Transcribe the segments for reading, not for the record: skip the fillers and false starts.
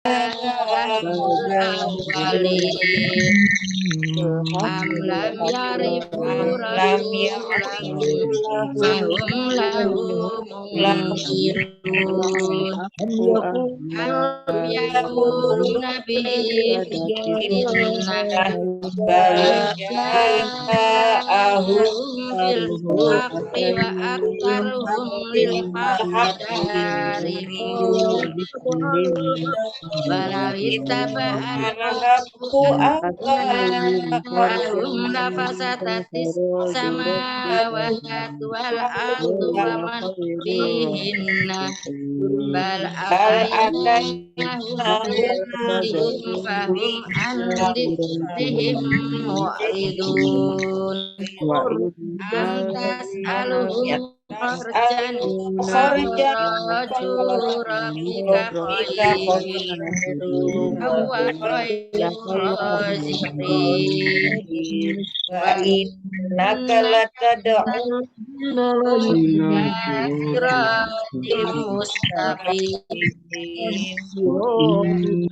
awwalin am lam yarifu rasulahum fahum lahu munkirun am yaquluna bihi jinnah bal ja'ahum bil haqqi wa aktsaruhum lil haqqi karihun Balawista ba'al ahum lafasatatis samawat wal ardu wa man fihinna bal ataynahu fahum an dzikrihim mu'ridun am tas'aluhum kharjan fakhraju rabbika khairun huwa khairur raziqin wa innaka latad'u ila siratim mustaqim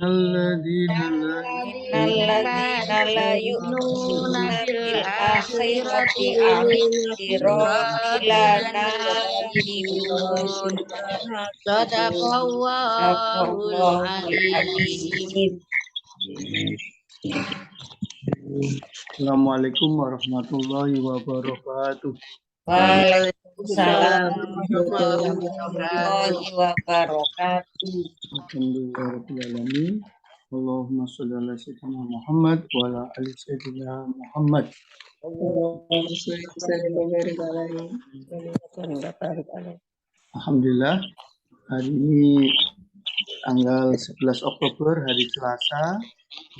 innalladzina la yu'minuna bil akhirati lanahun sadaqallahul alim. Assalamualaikum warahmatullahi wabarakatuh. Waalaikumsalam warahmatullahi wabarakatuh. Alhamdulillahirrahmanirrahim. Allahumma sholli ala sayyidina Muhammad wa ala ali sayyidina Muhammad. Alhamdulillah, hari ini tanggal 11 Oktober, hari Selasa.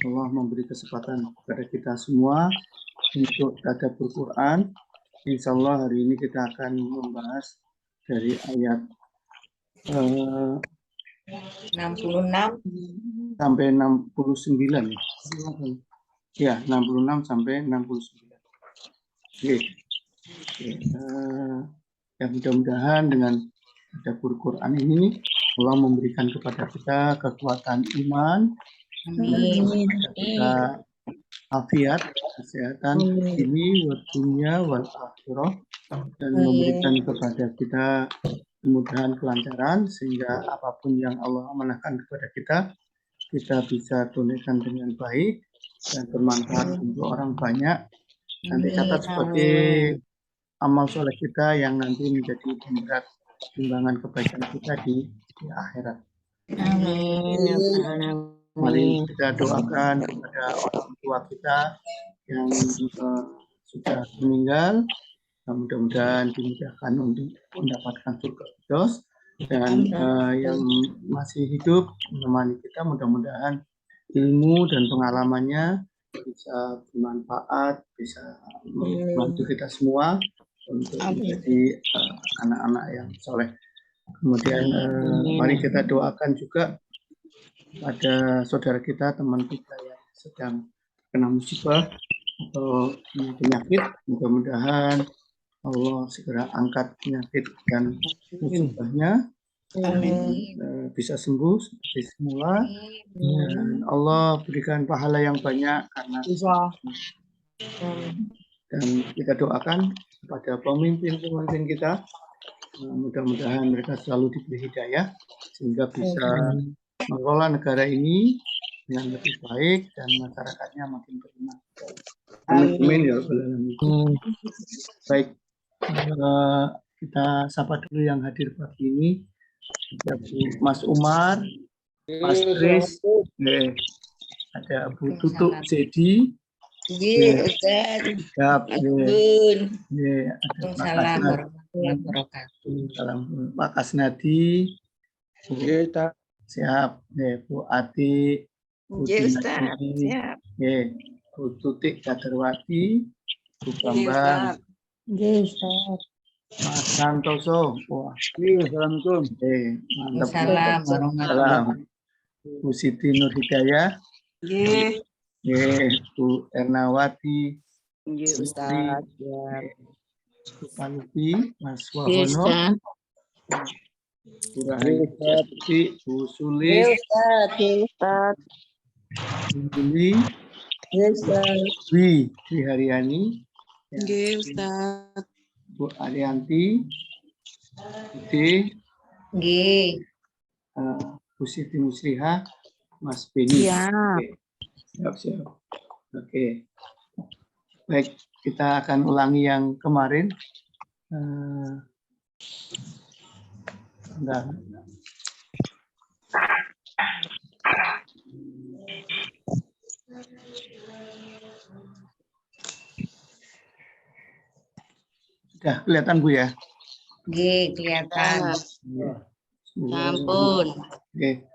Allah memberi kesempatan kepada kita semua untuk tadabbur Quran. Insya Allah hari ini kita akan membahas dari ayat 66 sampai 69. Ya, 66 sampai 69. Oke. Ya, mudah-mudahan dengan tadabbur Quran ini Allah memberikan kepada kita kekuatan iman, kita afiat, kesehatan ini dunia wal akhirah, dan memberikan kepada kita kemudahan kelancaran sehingga apapun yang Allah amanahkan kepada kita bisa tunaikan dengan baik dan bermanfaat untuk orang banyak. Nanti catat sebagai amal soleh kita yang nanti menjadi pemberat timbangan kebaikan kita di akhirat. Mari kita doakan kepada orang tua kita yang sudah meninggal. Mudah-mudahan dimudahkan untuk mendapatkan surga firdaus, dan yang masih hidup menemani kita, mudah-mudahan ilmu dan pengalamannya bisa bermanfaat, bisa membantu kita semua untuk menjadi anak-anak yang soleh. Kemudian mari kita doakan juga pada saudara kita, teman kita yang sedang kena musibah atau penyakit, mudah-mudahan Allah segera angkat penyakit dan musibahnya, bisa sembuh seperti semula, dan Allah berikan pahala yang banyak karena dan kita doakan kepada pemimpin-pemimpin kita, mudah-mudahan mereka selalu diberi hidayah sehingga bisa mengelola negara ini dengan lebih baik dan masyarakatnya makin beriman. Amin ya rabbal alamin. Baik, kita sapa dulu yang hadir pagi ini. Mas Umar, Mas Tris, ada Bu Tutuk Zedi. Siap. Assalamualaikum warahmatullahi wabarakatuh. Salam Pak Kasnadi. Siap. Bu Ati. Bu Dinasti. Bu Tutik Kaderwati. Bu Bambang. Mas Santoso. Wah. Assalamualaikum. Mantap. Salam. Bu Siti Nur Hidayah. Bu Ernawati. Ustaz. Bu Palupi, Mas Wahono. Rahayu Siti, Bu Ye Sulis, Ustaz. Juli, Ye Ustaz. Dwi Haryani, ya, Nggih, Ustaz. Bu Arianti, Bude, Nggih. Bu Siti Musliha, Mas Beni. Siap. Oke. Siap. Oke. Baik, kita akan ulangi yang kemarin. Bentar. Sudah kelihatan Bu ya? Nggih, kelihatan. Ampun. Oke.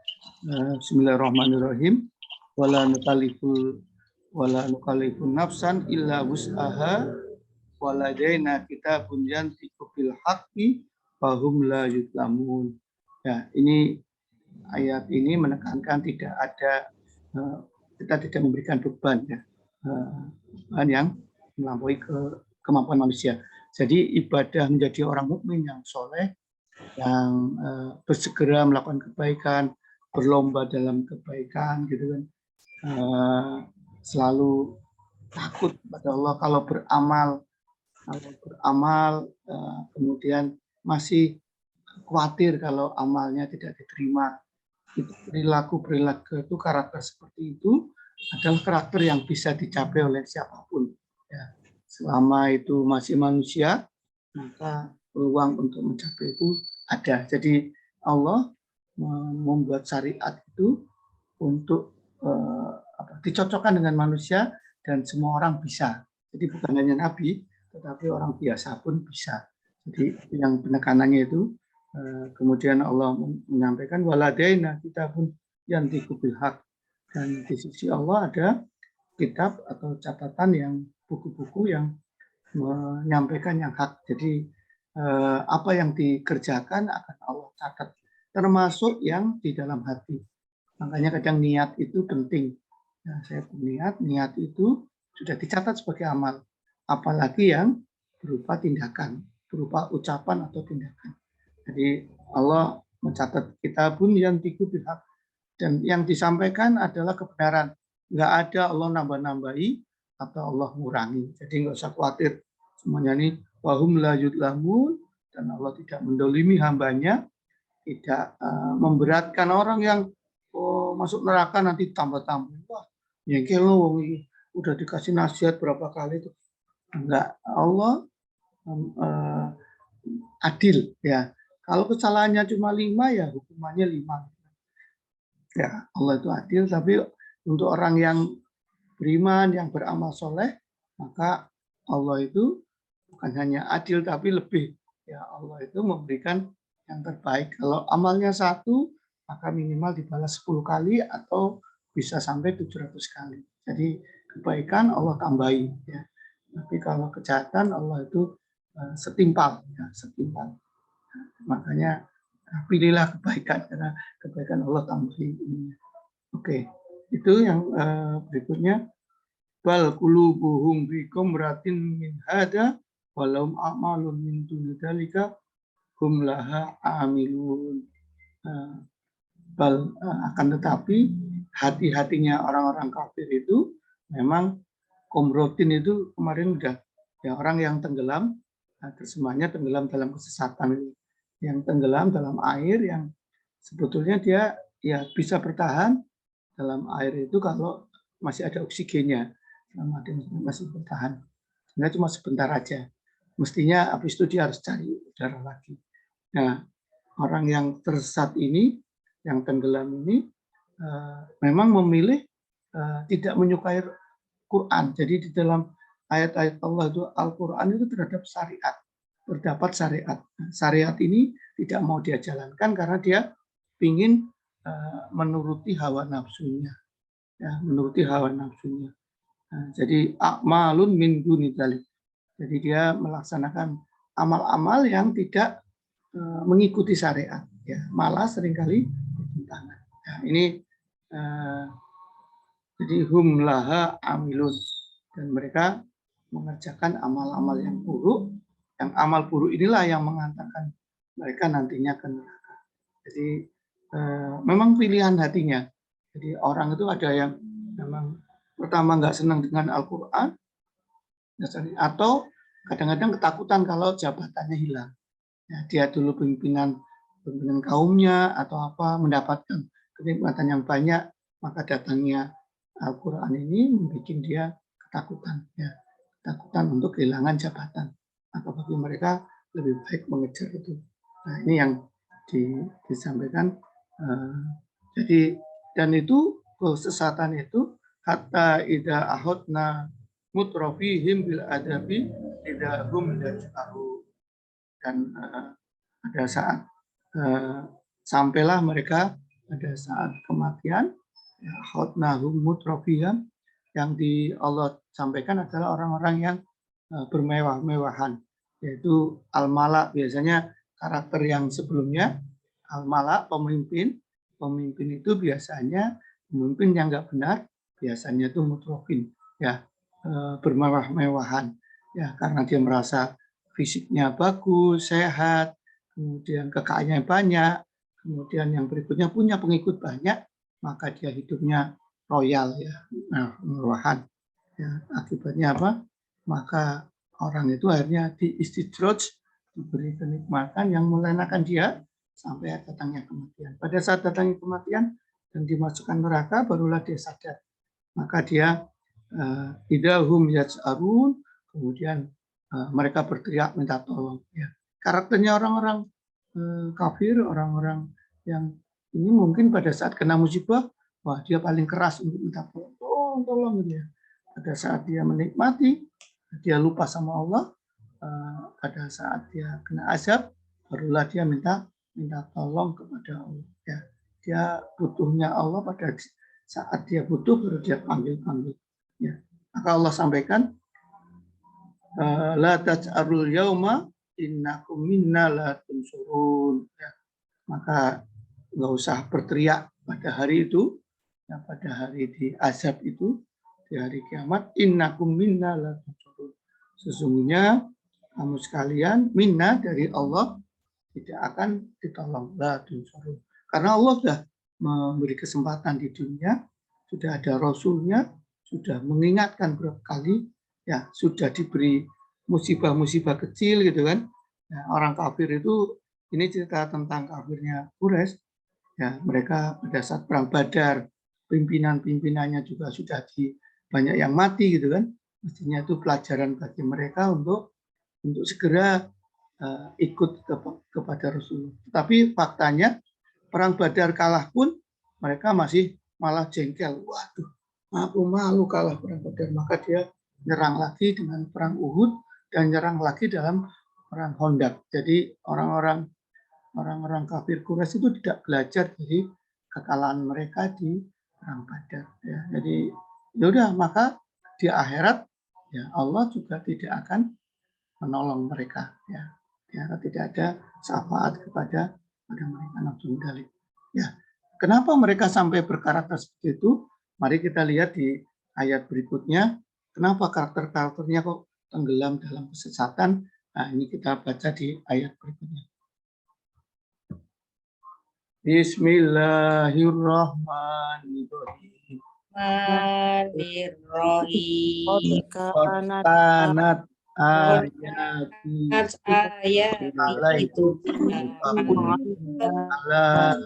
Bismillahirrahmanirrahim. Wala nukallifu nafsan illa wus'aha waladaina kitabun yantiqu bil haqqi fahum la yuzlamun. Ya, ini ayat ini menekankan tidak ada kita tidak memberikan beban ya. Beban yang melampaui kemampuan manusia. Jadi ibadah menjadi orang mukmin yang soleh, yang bersegera melakukan kebaikan, berlomba dalam kebaikan, gitu kan, selalu takut pada Allah. Kalau beramal, kemudian masih khawatir kalau amalnya tidak diterima. Itu perilaku itu, karakter seperti itu adalah karakter yang bisa dicapai oleh siapapun. Ya. Selama itu masih manusia, maka peluang untuk mencapai itu ada. Jadi Allah membuat syariat itu untuk dicocokkan dengan manusia dan semua orang bisa. Jadi bukan hanya Nabi, tetapi orang biasa pun bisa. Jadi yang penekanannya itu, kemudian Allah menyampaikan waladaina kitabun yantiqu bil haq, dan di sisi Allah ada kitab atau catatan yang buku-buku yang menyampaikan yang hak. Jadi apa yang dikerjakan akan Allah catat, termasuk yang di dalam hati. Makanya kadang niat itu penting. Nah, saya berniat, niat itu sudah dicatat sebagai amal. Apalagi yang berupa tindakan, berupa ucapan atau tindakan. Jadi Allah mencatat kitabun yantiqu bil haq, dan yang disampaikan adalah kebenaran. Nggak ada Allah nambah-nambahi atau Allah ngurangi. Jadi nggak usah khawatir. Semuanya ini wahum la yudlamun, dan Allah tidak mendolimi hambanya, tidak memberatkan orang yang masuk neraka nanti tambah-tambah. Wah, nyengkel loh, udah dikasih nasihat berapa kali itu. Enggak, Allah adil ya. Kalau kesalahannya cuma 5 ya hukumannya 5. Ya, Allah itu adil, tapi untuk orang yang beriman, yang beramal soleh, maka Allah itu bukan hanya adil tapi lebih. Ya, Allah itu memberikan yang terbaik. Kalau amalnya 1, maka minimal dibalas 10 kali atau bisa sampai 700 kali. Jadi kebaikan Allah tambahi. Ya. Tapi kalau kejahatan Allah itu setimpal. Ya, setimpal. Makanya pilihlah kebaikan, karena kebaikan Allah tambahi. Oke, itu yang berikutnya. Bal qulubuhum fi qumratin min hada walau a'malun min duni dzalika hum laha amilun. Bal akan tetapi hati-hatinya orang-orang kafir itu memang komrotin itu kemarin udah ya, orang yang tenggelam, terjemahnya tenggelam dalam kesesatan, yang tenggelam dalam air yang sebetulnya dia ya bisa bertahan dalam air itu kalau masih ada oksigennya, masih bertahan. Sebenarnya cuma sebentar aja. Mestinya habis itu dia harus cari udara lagi. Nah, orang yang tersesat ini, yang tenggelam ini, memang memilih tidak menyukai Quran. Jadi di dalam ayat-ayat Allah itu, Al-Quran itu terhadap syariat, terdapat syariat. Syariat ini tidak mau dia jalankan karena dia ingin menuruti hawa nafsunya, ya, menuruti hawa nafsunya. Jadi a'malun min duni dzalik. Jadi dia melaksanakan amal-amal yang tidak mengikuti syariat, ya, malah seringkali bertentangan. Nah, ini jadi hum laha amilun, dan mereka mengerjakan amal-amal yang buruk. Yang amal buruk inilah yang mengantarkan mereka nantinya ke neraka. Jadi memang pilihan hatinya. Jadi orang itu ada yang memang pertama nggak senang dengan Al-Quran, atau kadang-kadang ketakutan kalau jabatannya hilang. Ya, dia dulu pimpinan kaumnya atau apa, mendapatkan kenikmatan yang banyak, maka datangnya Al-Quran ini membuat dia ketakutan, ya, ketakutan untuk kehilangan jabatan. Maka bagi mereka lebih baik mengejar itu. Nah, ini yang disampaikan. Jadi dan itu kesesatan itu hatta ida ahotna mutrofihim bil adabi tidak hum yaj'aru. Dan pada saat sampailah mereka pada saat kematian, ya, hotnahum mutrofihim, yang di Allah sampaikan adalah orang-orang yang bermewah-mewahan, yaitu al-mala. Biasanya karakter yang sebelumnya al-mala, pemimpin itu biasanya pemimpin yang nggak benar, biasanya itu mutrofin, ya, bermewah-mewahan, ya, karena dia merasa fisiknya bagus, sehat, kemudian kekayaannya banyak, kemudian yang berikutnya punya pengikut banyak, maka dia hidupnya royal, ya, nah, mewahan. Ya, akibatnya apa? Maka orang itu akhirnya diistidroj, diberi kenikmatan yang melenakan dia sampai datangnya kematian. Pada saat datangnya kematian dan dimasukkan neraka, barulah dia sadar. Maka dia idahum yaj'arun, kemudian mereka berteriak minta tolong. Ya. Karakternya orang-orang kafir, orang-orang yang ini mungkin pada saat kena musibah, wah, dia paling keras untuk minta tolong, tolong gitu ya. Pada saat dia menikmati, dia lupa sama Allah. Pada saat dia kena azab, barulah dia minta tolong kepada Allah. Ya. Dia butuhnya Allah pada saat dia butuh, baru dia panggil. Ya. Maka Allah sampaikan, la taj'arul yauma innakum minna la tunsurun. Ya. Maka nggak usah berteriak pada hari itu, ya, pada hari di azab itu, di hari kiamat, innakum minna la tunsurun. Sesungguhnya kamu sekalian minna dari Allah tidak akan ditolong, la tunsurun. Karena Allah sudah memberi kesempatan di dunia, sudah ada Rasulnya, sudah mengingatkan berapa kali, ya, sudah diberi musibah-musibah kecil gitu kan. Ya, orang kafir itu, ini cerita tentang kafirnya Quraisy, ya, mereka pada saat perang Badar, pimpinan-pimpinannya juga sudah banyak yang mati gitu kan. Mestinya itu pelajaran bagi mereka untuk segera ikut kepada Rasulullah. Tapi faktanya perang Badar kalah pun mereka masih malah jengkel. Waduh, aku malu kalah perang Badar. Maka dia nyerang lagi dengan perang Uhud dan nyerang lagi dalam perang Khandaq. Jadi orang-orang kafir Quraisy itu tidak belajar dari kekalahan mereka di perang Badar. Ya, jadi yaudah, maka di akhirat, ya, Allah juga tidak akan menolong mereka. Ya, tidak ada syafaat kepada mereka. Ya, kenapa mereka sampai berkarakter seperti itu? Mari kita lihat di ayat berikutnya. Kenapa karakter-karakternya kok tenggelam dalam kesesatan? Nah, ini kita baca di ayat berikutnya. Bismillahirrahmanirrahim. Kanat ayati itu ala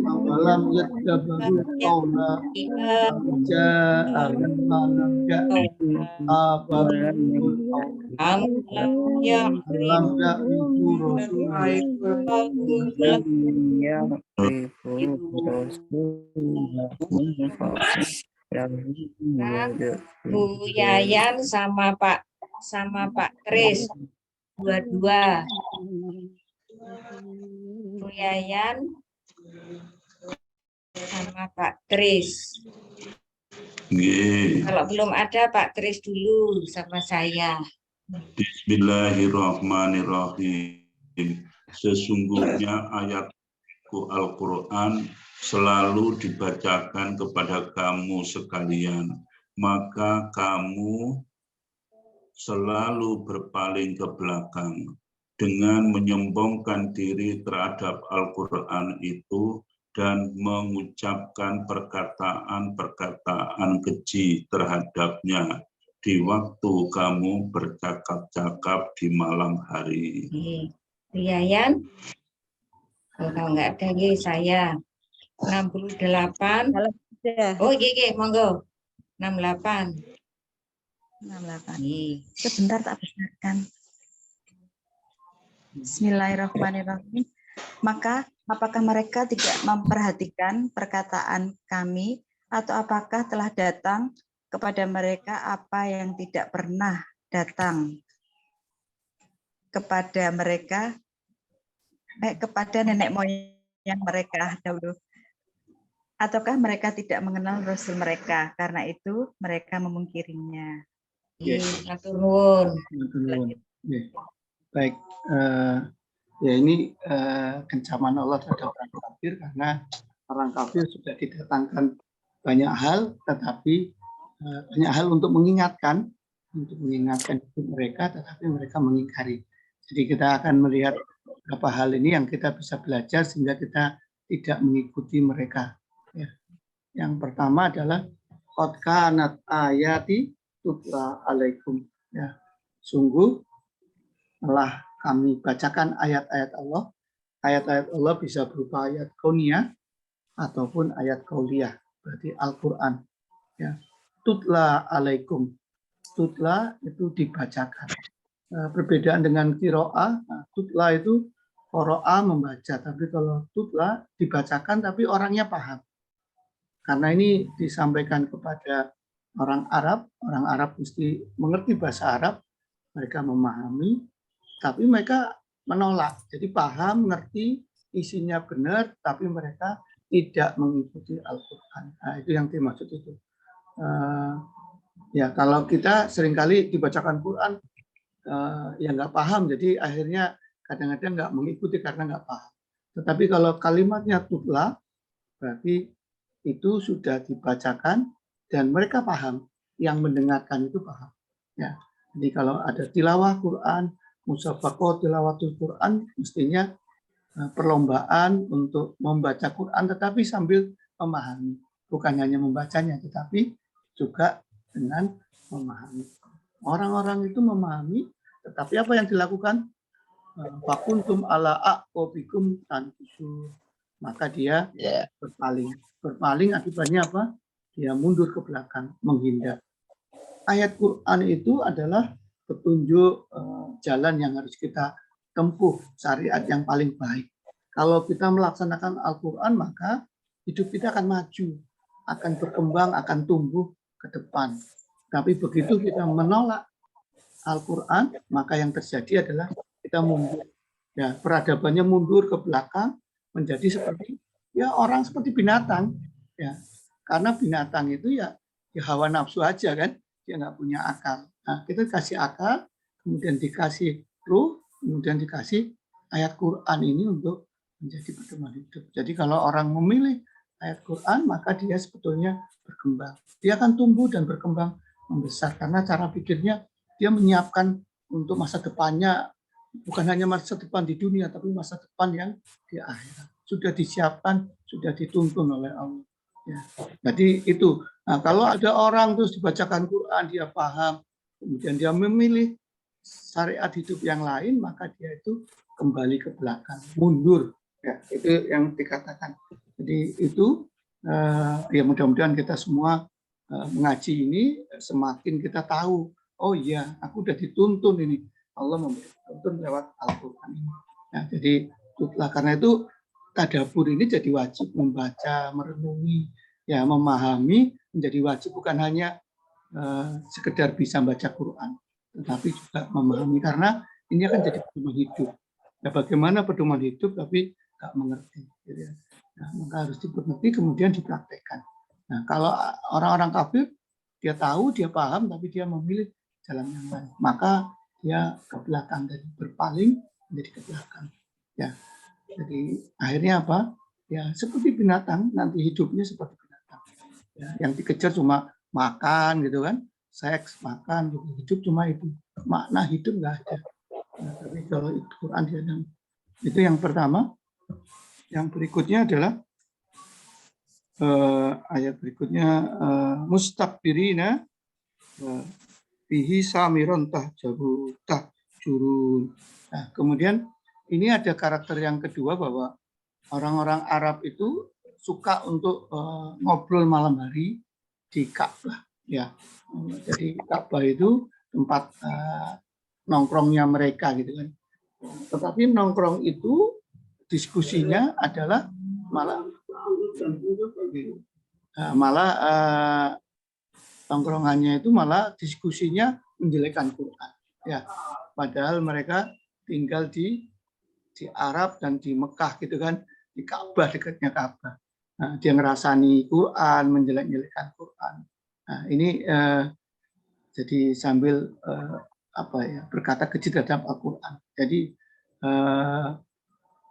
awalam yadabbaru qawla ja'ahum malam Bu Yayan sama Pak Kris dua-dua. Bu Yayan sama Pak Kris. Kalau belum ada Pak Kris dulu sama saya. Bismillahirrahmanirrahim. Sesungguhnya ayatku Al-Quran selalu dibacakan kepada kamu sekalian, maka kamu selalu berpaling ke belakang dengan menyombongkan diri terhadap Al-Quran itu dan mengucapkan perkataan-perkataan keji terhadapnya di waktu kamu bercakap-cakap di malam hari. Riayan, kalau nggak ada saya 68. Kalau sudah Oh iya, monggo 68. 68. Iya. Sebentar tak besarkan. Bismillahirrahmanirrahim. Maka apakah mereka tidak memperhatikan perkataan kami, atau apakah telah datang kepada mereka apa yang tidak pernah datang kepada mereka, kepada nenek moyang mereka dahulu? Ataukah mereka tidak mengenal Rasul mereka, karena itu mereka memungkirinya? Matur nuwun. Baik, ya ini kencaman Allah terhadap orang kafir, karena orang kafir sudah didatangkan banyak hal, tetapi banyak hal untuk mengingatkan hidup mereka, tetapi mereka mengingkari. Jadi kita akan melihat beberapa hal ini yang kita bisa belajar sehingga kita tidak mengikuti mereka. Ya. Yang pertama adalah qad kanat ayati tutla alaikum. Ya. Sungguh telah kami bacakan ayat-ayat Allah. Ayat-ayat Allah bisa berupa ayat kauniyah ataupun ayat qauliyah, berarti Al-Quran. Ya. Tutla alaikum. Tutla itu dibacakan. Perbedaan dengan qiraah, tutla itu qiraah membaca, tapi kalau tutla dibacakan tapi orangnya paham. Karena ini disampaikan kepada orang Arab mesti mengerti bahasa Arab, mereka memahami, tapi mereka menolak. Jadi paham, mengerti, isinya benar, tapi mereka tidak mengikuti Al-Quran. Nah, itu yang dimaksud itu. Ya, kalau kita seringkali dibacakan Quran, ya nggak paham, jadi akhirnya kadang-kadang nggak mengikuti karena nggak paham. Tetapi kalau kalimatnya tutla, berarti itu sudah dibacakan dan mereka paham, yang mendengarkan itu paham. Ya, jadi kalau ada tilawah Quran, musabaqah tilawatul Quran, mestinya perlombaan untuk membaca Quran, tetapi sambil memahami, bukan hanya membacanya, tetapi juga dengan memahami. Orang-orang itu memahami, tetapi apa yang dilakukan? Fakuntum ala aqobikum tankusur. Maka dia berpaling. Berpaling akibatnya apa? Dia mundur ke belakang, menghindar. Ayat Quran itu adalah petunjuk jalan yang harus kita tempuh, syariat yang paling baik. Kalau kita melaksanakan Al-Quran, maka hidup kita akan maju, akan berkembang, akan tumbuh ke depan. Tapi begitu kita menolak Al-Quran, maka yang terjadi adalah kita mundur. Ya, peradabannya mundur ke belakang, menjadi seperti orang seperti binatang. Ya, karena binatang itu ya hawa nafsu aja kan, dia nggak punya akal. Nah, kita kasih akal, kemudian dikasih ruh, kemudian dikasih ayat Quran ini untuk menjadi pedoman hidup. Jadi kalau orang memilih ayat Quran, maka dia sebetulnya berkembang. Dia akan tumbuh dan berkembang membesar karena cara pikirnya dia menyiapkan untuk masa depannya, bukan hanya masa depan di dunia, tapi masa depan yang di akhirat. Sudah disiapkan, sudah dituntun oleh Allah. Ya. Jadi itu. Nah, kalau ada orang terus dibacakan Quran, dia paham, kemudian dia memilih syariat hidup yang lain, maka dia itu kembali ke belakang, mundur. Ya, itu yang dikatakan. Jadi itu ya mudah-mudahan kita semua mengaji ini semakin kita tahu, oh iya, aku udah dituntun ini. Allah memberi tuntun lewat Al-Quran ini. Nah, jadi karena itu tadabbur ini jadi wajib, membaca, merenungi, ya memahami menjadi wajib, bukan hanya sekedar bisa baca Quran, tetapi juga memahami, karena ini akan jadi pedoman hidup. Ya, bagaimana pedoman hidup tapi nggak mengerti. Gitu ya. Nah, maka harus dimengerti kemudian dipraktekkan. Nah, kalau orang-orang kafir, dia tahu, dia paham, tapi dia memilih jalan yang lain. Maka dia ke belakang, dari berpaling menjadi ke belakang. Ya, jadi akhirnya apa? Ya seperti binatang, nanti hidupnya seperti binatang. Ya, yang dikejar cuma makan gitu kan, seks, makan, gitu. Hidup cuma itu. Makna hidup nggak ada. Nah, tapi kalau itu Quran dia itu yang pertama. Yang berikutnya adalah ayat berikutnya mustakbirina bihi samiron tahjurun. Nah, kemudian ini ada karakter yang kedua bahwa orang-orang Arab itu suka untuk ngobrol malam hari di Ka'bah. Ya, jadi Ka'bah itu tempat nongkrongnya mereka gitu kan. Tetapi nongkrong itu diskusinya adalah malah tongkrongannya itu malah diskusinya menjelekkan Quran. Ya, padahal mereka tinggal di Arab dan di Mekah gitu kan, di Ka'bah, dekatnya Ka'bah. Nah, dia ngerasani Quran, menjelek-jelekkan Quran. Nah, ini jadi sambil berkata keji terhadap Al-Quran. Jadi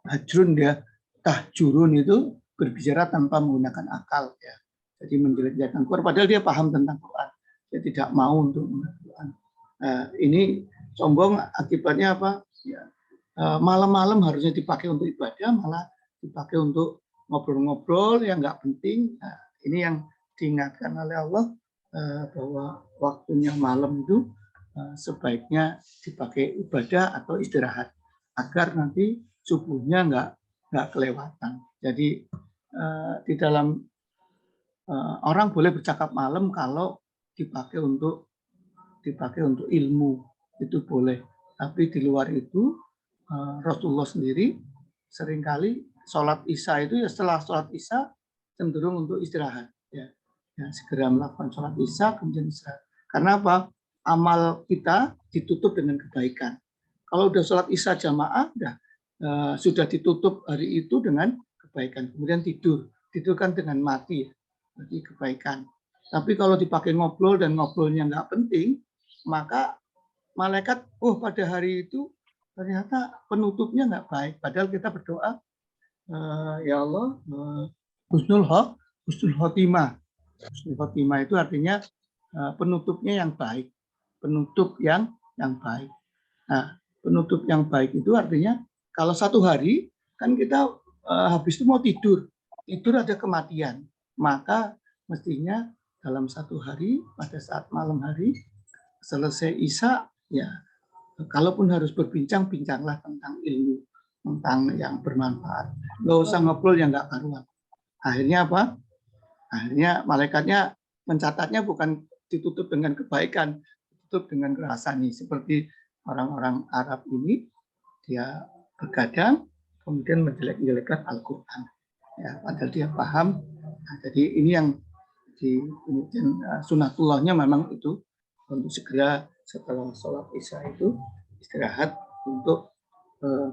hajrun dia, tahjurun itu berbicara tanpa menggunakan akal ya. Jadi menjelek-jelekan Quran padahal dia paham tentang Quran. Dia tidak mau untuk menggunakan Quran. Ini sombong akibatnya apa? Ya, malam-malam harusnya dipakai untuk ibadah, malah dipakai untuk ngobrol-ngobrol yang nggak penting. Nah, ini yang diingatkan oleh Allah bahwa waktunya malam itu sebaiknya dipakai ibadah atau istirahat agar nanti subuhnya nggak kelewatan. Jadi di dalam orang boleh bercakap malam kalau dipakai untuk ilmu, itu boleh. Tapi di luar itu Rasulullah sendiri seringkali sholat isya itu ya setelah sholat isya cenderung untuk istirahat. Ya, segera melakukan sholat isya kemudian istirahat. Karena apa? Amal kita ditutup dengan kebaikan. Kalau udah sholat isya jamaah, sudah ditutup hari itu dengan kebaikan. Kemudian tidur kan dengan mati, berarti kebaikan. Tapi kalau dipakai ngobrol dan ngobrolnya nggak penting, maka malaikat, pada hari itu ternyata penutupnya nggak baik. Padahal kita berdoa, ya Allah, husnul khotimah. Husnul khotimah itu artinya penutupnya yang baik, penutup yang baik. Nah, penutup yang baik itu artinya kalau satu hari kan kita habis itu mau tidur ada kematian, maka mestinya dalam satu hari pada saat malam hari selesai isya ya, kalaupun harus berbincang, bincanglah tentang ilmu, tentang yang bermanfaat. Nggak usah ngobrol yang nggak karuan. Akhirnya apa? Akhirnya malaikatnya mencatatnya bukan ditutup dengan kebaikan, ditutup dengan kerasani. Seperti orang-orang Arab ini, dia begadang, kemudian menjelek-jelekkan Al-Quran. Ya, padahal dia paham. Nah, jadi ini yang kemudian sunatullahnya memang itu untuk segera setelah sholat isya itu istirahat untuk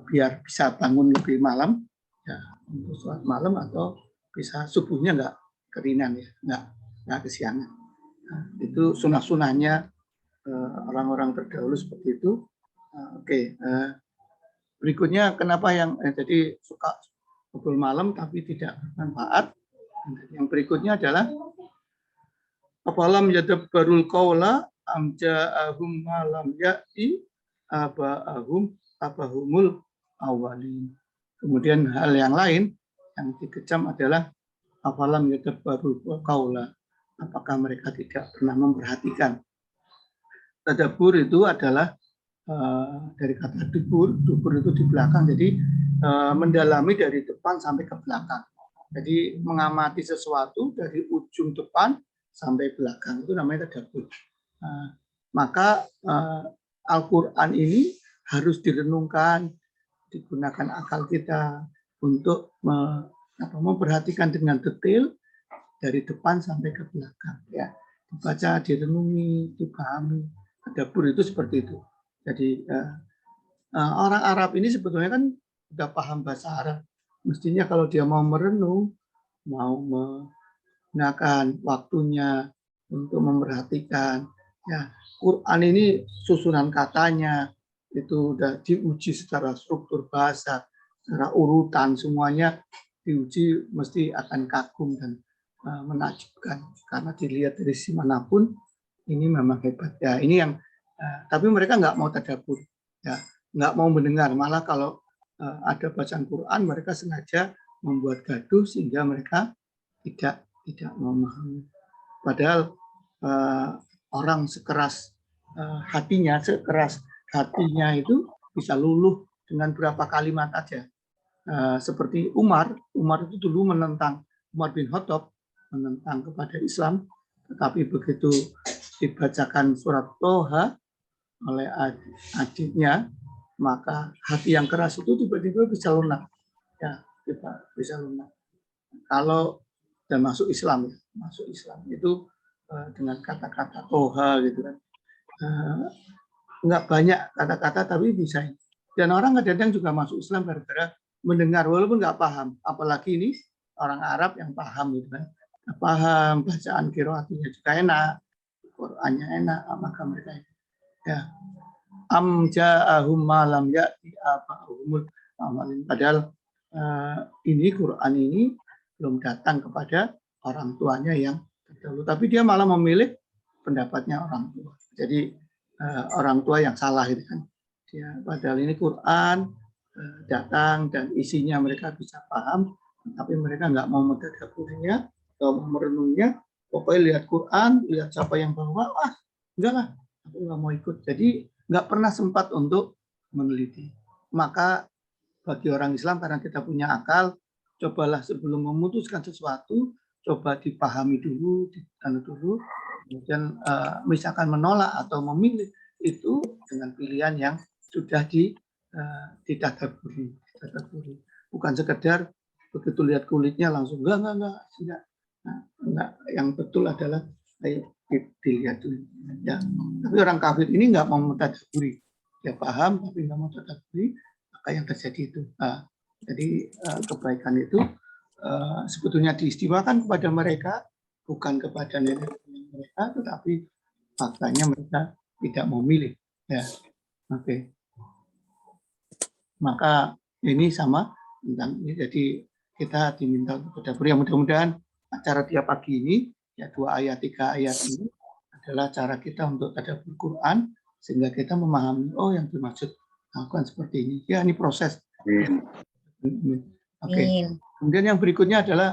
biar bisa bangun lebih malam ya, untuk sholat malam atau bisa subuhnya nggak kerinan ya, nggak kesiangan. Nah, itu sunah-sunahnya orang-orang terdahulu seperti itu. Oke. Berikutnya kenapa yang jadi suka ngobrol malam tapi tidak bermanfaat. Yang berikutnya adalah apalam yadabbarul qaula am ja'ahum ma lam ya'ti abahumul awwalin. Kemudian hal yang lain yang dikecam adalah apalam yadabbarul qaula, apakah mereka tidak pernah memperhatikan. Tadabbur itu adalah dari kata dubur itu di belakang, jadi mendalami dari depan sampai ke belakang. Jadi mengamati sesuatu dari ujung depan sampai belakang, itu namanya tadabbur. Maka Al-Quran ini harus direnungkan, digunakan akal kita untuk memperhatikan dengan detail dari depan sampai ke belakang. Ya, dibaca, direnungi, dipahami. Tadabbur itu seperti itu. Jadi orang Arab ini sebetulnya kan sudah paham bahasa Arab. Mestinya kalau dia mau merenung, mau menggunakan waktunya untuk memperhatikan, Ya, Quran ini susunan katanya itu udah diuji secara struktur bahasa, secara urutan, semuanya diuji mesti akan kagum dan menakjubkan karena dilihat dari sisi manapun ini memang hebat ya. Ini yang tapi mereka nggak mau tadabbur ya, nggak mau mendengar, malah kalau ada bacaan Quran mereka sengaja membuat gaduh sehingga mereka tidak memahami. Padahal orang sekeras sekeras hatinya itu bisa luluh dengan berapa kalimat aja. Seperti Umar itu dulu menentang, Umar bin Khattab menentang kepada Islam, tetapi begitu dibacakan surat Toha oleh adiknya, maka hati yang keras itu tiba-tiba bisa lunak. Ya, bisa lunak. Kalau dan masuk Islam itu dengan kata-kata Toha gitu kan. Nggak banyak kata-kata tapi bisa. Dan orang kadang-kadang juga masuk Islam gara-gara mendengar walaupun nggak paham. Apalagi ini orang Arab yang paham gitu kan. Paham, bacaan qiraatnya juga enak, Qur'annya enak, maka mereka ya am ja'ahum ma lam ya'ti aba'ahumul awwalin. Padahal ini Quran ini belum datang kepada orang tuanya yang terdahulu, tapi dia malah memilih pendapatnya orang tua. Jadi orang tua yang salah itu kan. Ya, padahal ini Quran datang dan isinya mereka bisa paham, tapi mereka nggak mau mentadabburinya atau merenungnya. Pokoknya lihat Quran, lihat siapa yang bawa, enggak lah, aku nggak mau ikut. Jadi nggak pernah sempat untuk meneliti. Maka bagi orang Islam, karena kita punya akal, cobalah sebelum memutuskan sesuatu, coba dipahami dulu, kemudian misalkan menolak atau memilih itu dengan pilihan yang sudah ditadabburi. Bukan sekedar begitu lihat kulitnya langsung enggak. Enggak. Yang betul adalah dilihat dulu. Ya. Tapi orang kafir ini nggak mau mentadabburi. Dia paham tapi nggak mau mentadabburi, maka yang terjadi itu. Jadi kebaikan itu sebetulnya diistimewakan kepada mereka, bukan kepada nenek mereka, tetapi faktanya mereka tidak mau milih. Ya, oke. Maka ini sama tentang ini. Jadi kita diminta untuk tadabbur. Ya, mudah-mudahan acara tiap pagi ini, ya 2 ayat 3 ayat ini adalah cara kita untuk tadabbur Quran sehingga kita memahami yang dimaksud lakukan seperti ini. Ya, ini proses. Oke. Kemudian yang berikutnya adalah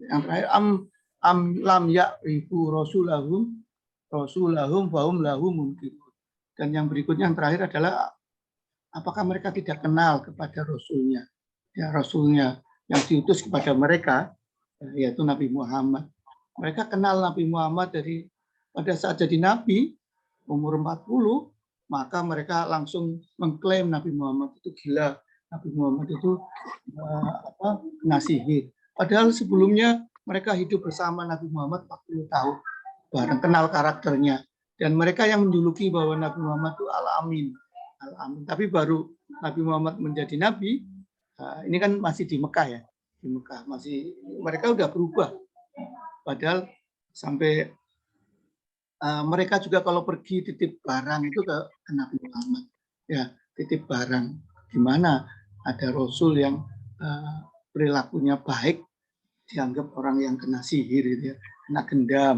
yang terakhir am lam ya'rifu rasulahum fahum lahu munkirun. Dan yang berikutnya yang terakhir adalah apakah mereka tidak kenal kepada rasulnya? Ya, rasulnya yang diutus kepada mereka yaitu Nabi Muhammad. Mereka kenal Nabi Muhammad dari pada saat jadi nabi umur 40, maka mereka langsung mengklaim Nabi Muhammad itu gila. Nabi Muhammad itu kena sihir. Padahal sebelumnya mereka hidup bersama Nabi Muhammad 40 tahun. Bareng kenal karakternya. Dan mereka yang menjuluki bahwa Nabi Muhammad itu Al-Amin. Tapi baru Nabi Muhammad menjadi nabi, ini kan masih di Mekah ya. Di Mekah masih mereka udah berubah. Padahal sampai mereka juga kalau pergi titip barang itu ke Nabi Muhammad. Ya, titip barang. Gimana ada Rasul yang perilakunya baik dianggap orang yang kena sihir, gitu ya, kena gendam,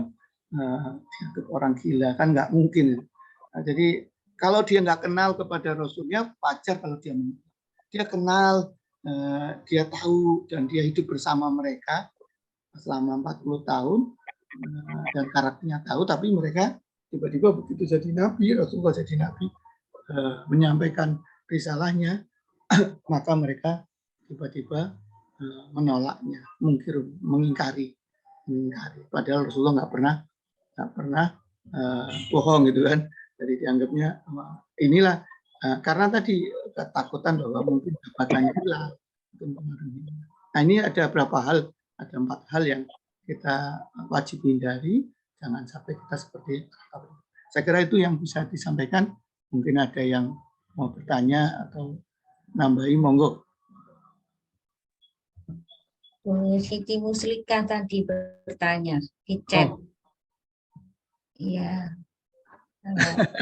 dianggap orang gila, kan nggak mungkin. Nah, jadi kalau dia nggak kenal kepada Rasulnya, wajar kalau dia kenal, dia tahu dan dia hidup bersama mereka selama 40 tahun dan karakternya tahu, tapi mereka tiba-tiba begitu jadi nabi, Rasulullah jadi nabi, menyampaikan risalahnya, maka mereka tiba-tiba menolaknya, mengingkari. Padahal Rasulullah nggak pernah bohong gitu kan. Jadi dianggapnya inilah karena tadi ketakutan bahwa mungkin jabatannya hilang. Nah, ini ada berapa hal, ada 4 hal yang kita wajib hindari, jangan sampai kita seperti itu. Saya kira itu yang bisa disampaikan. Mungkin ada yang mau bertanya atau nambahi, monggo. Bu Siti Muslika tadi bertanya di chat. Iya.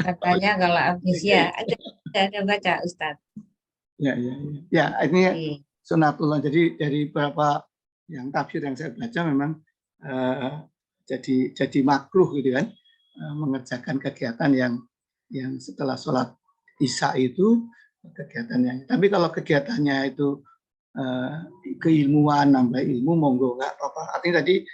Katanya kalau habis ya ada baca Ustadz. Ya, ini Oke. sunatullah. Jadi dari beberapa yang tafsir yang saya baca memang jadi makruh gitu kan, mengerjakan kegiatan yang setelah sholat isya itu kegiatannya. Tapi kalau kegiatannya itu keilmuan, nambah ilmu, monggo nggak apa-apa. Artinya tadi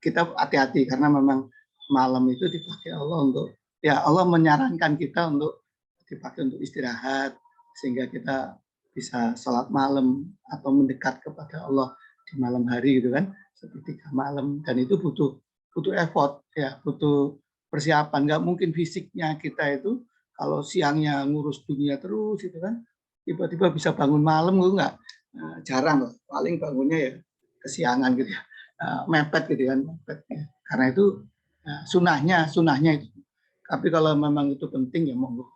kita hati-hati karena memang malam itu dipakai Allah untuk, ya Allah menyarankan kita untuk dipakai untuk istirahat sehingga kita bisa sholat malam atau mendekat kepada Allah di malam hari gitu kan, sepertiga malam, dan itu butuh effort ya, butuh persiapan. Nggak mungkin fisiknya kita itu kalau siangnya ngurus dunia terus itu kan tiba-tiba bisa bangun malam gitu, nggak, jarang loh, paling bangunnya ya kesiangan gitu ya, mepet gitu kan, mepet ya. Karena itu sunahnya itu. Tapi kalau memang itu penting ya monggo.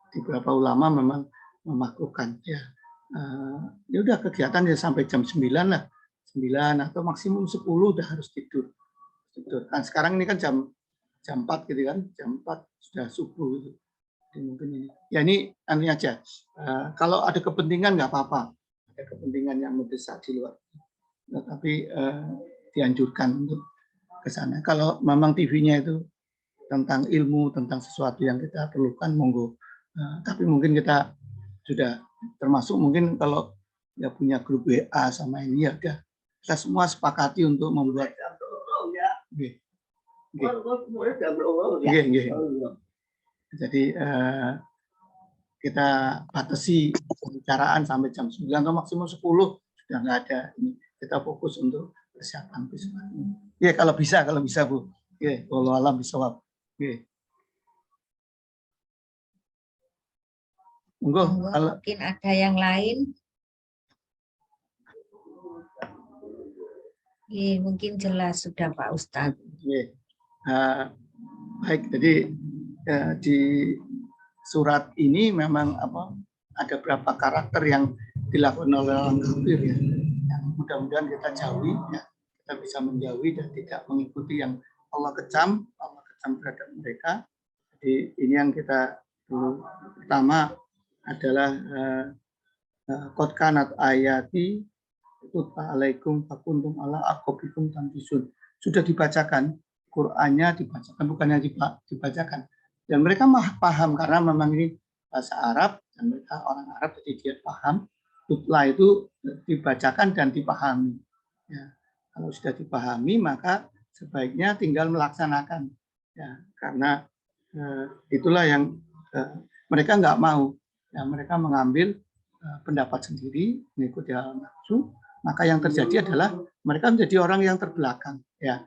Di beberapa ulama memang memakruhkan ya. Ya udah kegiatan ya sampai jam 9 lah, 9 atau maksimum 10 udah harus tidur. Kan sekarang ini kan jam 4 gitu kan, jam 4 sudah subuh gitu. Jadi mungkin ini. Ya ini aja. Kalau ada kepentingan nggak apa-apa. Ada kepentingan yang mendesak di luar. Nah, tapi dianjurkan untuk ke sana. Kalau memang TV-nya itu tentang ilmu, tentang sesuatu yang kita perlukan, monggo. Tapi mungkin kita sudah termasuk mungkin kalau ya punya grup WA sama ini ya udah kita semua sepakati untuk membuat. Jadi kita batasi pembicaraan sampai jam 9 atau maksimum 10 sudah nggak ada. Ini kita fokus untuk persiapan besok. Ya kalau bisa Bu. Ya, kalau alam bisawab. Oke. Mungkin ada yang lain. Mungkin jelas sudah Pak Ustadz. Baik, jadi di surat ini memang ada beberapa karakter yang dilakukan oleh orang kafir ya. Yang mudah-mudahan kita jauhi ya. Kita bisa menjauhi dan tidak mengikuti yang Allah kecam terhadap mereka. Jadi ini yang kita dulu. Pertama adalah qad kanat ayati tutla alaikum fakuntum ala aqabikum tanfisun. Sudah dibacakan, Qur'annya dibacakan, bukannya dibacakan. Dan mereka paham karena memang ini bahasa Arab dan mereka orang Arab, jadi dia paham. Tutla itu dibacakan dan dipahami. Ya, kalau sudah dipahami maka sebaiknya tinggal melaksanakan. Ya, karena itulah yang mereka nggak mau. Ya, mereka mengambil pendapat sendiri, mengikuti hawa nafsu. Maka yang terjadi adalah mereka menjadi orang yang terbelakang. Ya,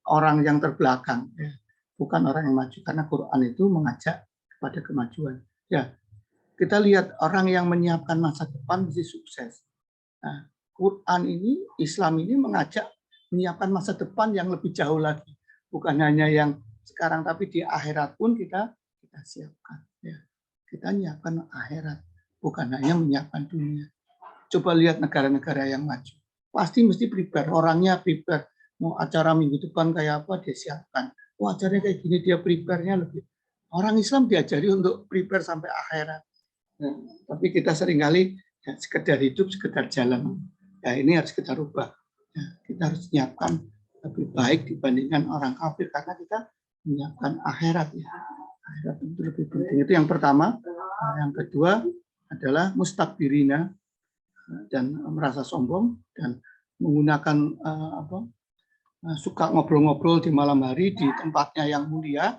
orang yang terbelakang. Ya. Bukan orang yang maju. Karena Quran itu mengajak kepada kemajuan. Ya, kita lihat orang yang menyiapkan masa depan mesti sukses. Nah, Quran ini, Islam ini mengajak menyiapkan masa depan yang lebih jauh lagi. Bukan hanya yang sekarang, tapi di akhirat pun kita siapkan. Ya. Kita menyiapkan akhirat, bukan hanya menyiapkan dunia. Coba lihat negara-negara yang maju. Pasti mesti prepare, orangnya prepare. Mau acara minggu depan kayak apa, dia siapkan. Oh, acaranya kayak gini, dia prepare-nya lebih. Orang Islam diajari untuk prepare sampai akhirat. Nah, tapi kita seringkali ya, sekedar hidup, sekedar jalan. Ya, ini harus kita rubah. Ya, kita harus menyiapkan lebih baik dibandingkan orang kafir karena kita menyiapkan akhirat. Ya. Akhirat itu lebih penting. Itu yang pertama. Nah, yang kedua adalah mustakbirina dan merasa sombong dan menggunakan suka ngobrol-ngobrol di malam hari di tempatnya yang mulia.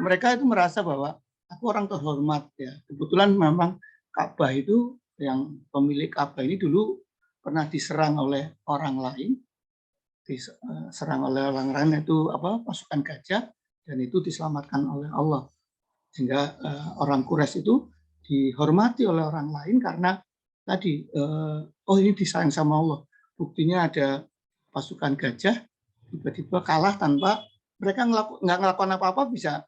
Mereka itu merasa bahwa aku orang terhormat ya. Kebetulan memang Ka'bah itu yang pemilik Ka'bah ini dulu pernah diserang oleh orang lain, itu pasukan gajah dan itu diselamatkan oleh Allah. Sehingga orang Quraisy itu dihormati oleh orang lain karena tadi ini disayang sama Allah. Buktinya ada pasukan gajah tiba-tiba kalah tanpa mereka nggak ngelakukan apa-apa bisa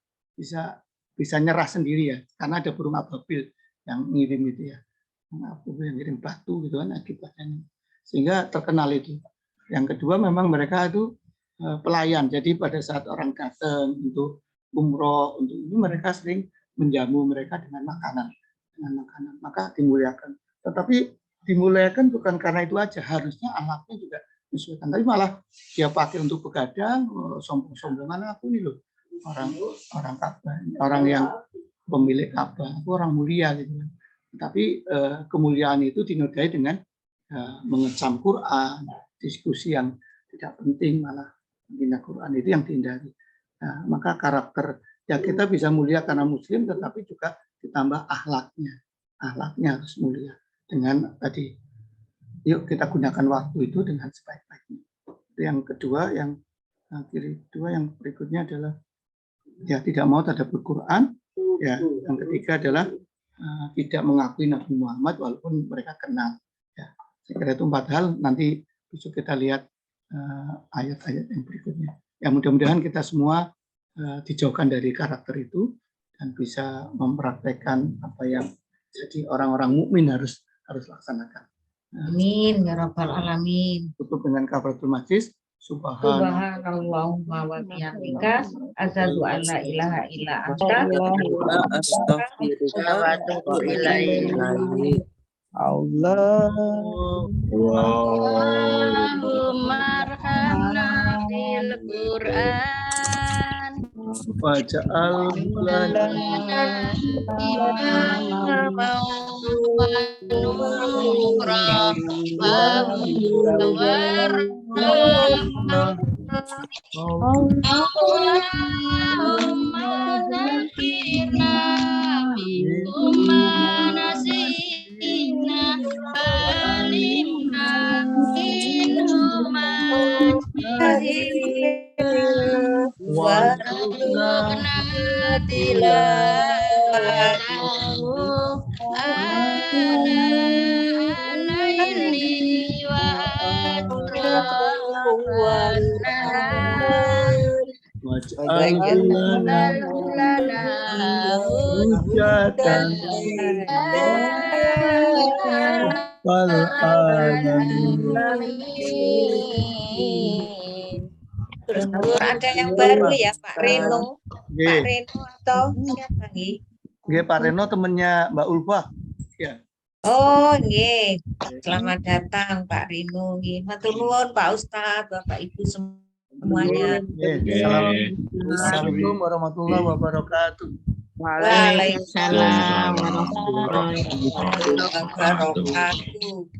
nyerah sendiri ya karena ada burung ababil yang ngirim itu ya, yang ngirim batu gitu kan akibatnya, sehingga terkenal itu. Yang kedua memang mereka itu pelayan. Jadi pada saat orang datang untuk umroh, untuk ini mereka sering menjamu mereka dengan makanan. Maka dimuliakan. Tetapi dimuliakan bukan karena itu aja, harusnya alatnya juga disesuaikan. Tapi malah dia pakai untuk begadang, sombong-sombongan aku nih loh. Orang Ka'bah, orang yang pemilik Ka'bah, aku orang mulia gitu. Tapi kemuliaan itu dinodai dengan mengecam Quran, diskusi yang tidak penting, malah menghina Quran, itu yang dihindari. Nah, maka karakter ya kita bisa mulia karena Muslim, tetapi juga ditambah akhlaknya harus mulia. Dengan tadi, yuk kita gunakan waktu itu dengan sebaik-baiknya. Yang kedua, yang berikutnya adalah ya tidak mau tadabbur Quran. Ya, yang ketiga adalah tidak mengakui Nabi Muhammad walaupun mereka kenal. Ya, saya kira itu 4 hal. Nanti besok kita lihat ayat-ayat yang berikutnya. Ya, mudah-mudahan kita semua dijauhkan dari karakter itu dan bisa mempraktekkan apa yang jadi orang-orang mukmin harus laksanakan. Amin ya rabbal alamin. Tutup dengan kafaratul majlis. Subhanallahumma wa bihamdika asyhadu an la ilaha illa anta astaghfiruka wa atubu ilaik. Allahumma arhamna bil Qur'an waja'al lana Allahumma zakirna bikuma nasina alimna minhuma warzuqna tilawatahu al-laili wa atrafan nahar waja'al lana hujatan wal Terus ada yang baru ya Pak Reno. Pak Reno atau siapa nih? Nggih, Pak Reno temennya Mbak Ulfa. Ya. Oh, nggih. Selamat datang Pak Reno nggih. Matur nuwun Pak Ustadz, Bapak Ibu semuanya. Assalamualaikum warahmatullahi wabarakatuh. Waalaikumsalam warahmatullahi wabarakatuh.